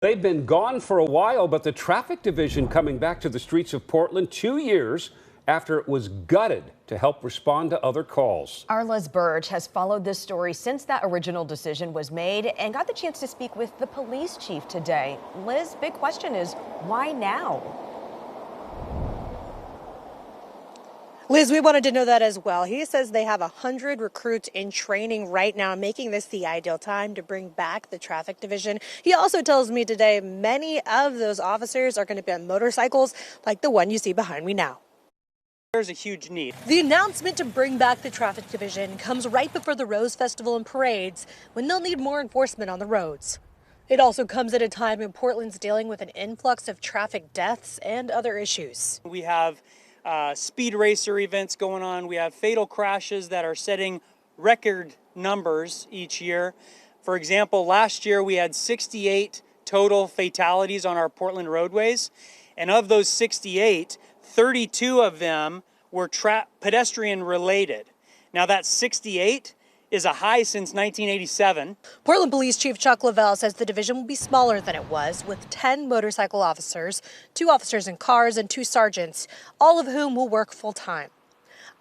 They've been gone for a while, but the traffic division coming back to the streets of Portland 2 years after it was gutted to help respond to other calls. Our Liz Burge has followed this story since that original decision was made and got the chance to speak with the police chief today. Liz, big question is, why now? Liz, we wanted to know that as well. He says they have 100 recruits in training right now, making this the ideal time to bring back the traffic division. He also tells me today many of those officers are going to be on motorcycles like the one you see behind me now. There's a huge need. The announcement to bring back the traffic division comes right before the Rose Festival and parades, when they'll need more enforcement on the roads. It also comes at a time when Portland's dealing with an influx of traffic deaths and other issues. We have speed racer events going on. We have fatal crashes that are setting record numbers each year. For example, last year we had 68 total fatalities on our Portland roadways. And of those 68, 32 of them were pedestrian related. Now that 68 is a high since 1987. Portland Police Chief Chuck Lavelle says the division will be smaller than it was, with 10 motorcycle officers, 2 officers in cars, and 2 sergeants, all of whom will work full-time.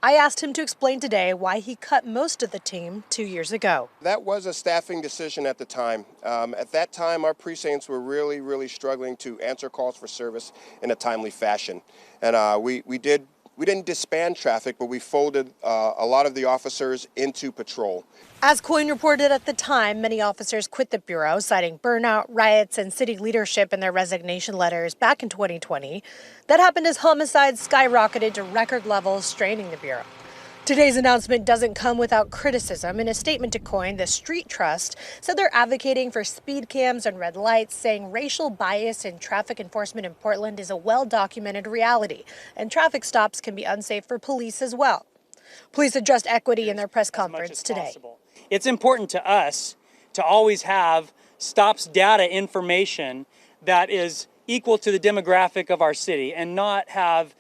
I asked him to explain today why he cut most of the team 2 years ago. That was a staffing decision at the time. At that time, our precincts were really struggling to answer calls for service in a timely fashion. And we didn't disband traffic, but we folded a lot of the officers into patrol. As Coyne reported at the time, many officers quit the Bureau, citing burnout, riots, and city leadership in their resignation letters back in 2020. That happened as homicides skyrocketed to record levels, straining the Bureau. Today's announcement doesn't come without criticism. In a statement to Coyne, the Street Trust said they're advocating for speed cams and red lights, saying racial bias in traffic enforcement in Portland is a well-documented reality, and traffic stops can be unsafe for police as well. Police addressed equity in their press conference today. It's important to us to always have stops data information that is equal to the demographic of our city and not have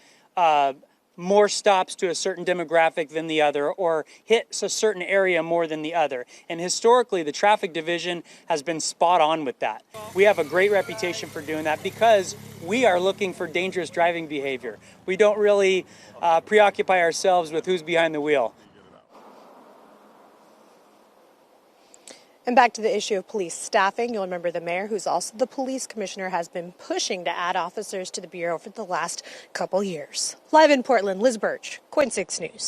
more stops to a certain demographic than the other or hits a certain area more than the other. And historically, the traffic division has been spot on with that. We have a great reputation for doing that because we are looking for dangerous driving behavior. We don't really preoccupy ourselves with who's behind the wheel. And back to the issue of police staffing, you'll remember the mayor, who's also the police commissioner, has been pushing to add officers to the Bureau for the last couple years. Live in Portland, Liz Burge, KOIN 6 News.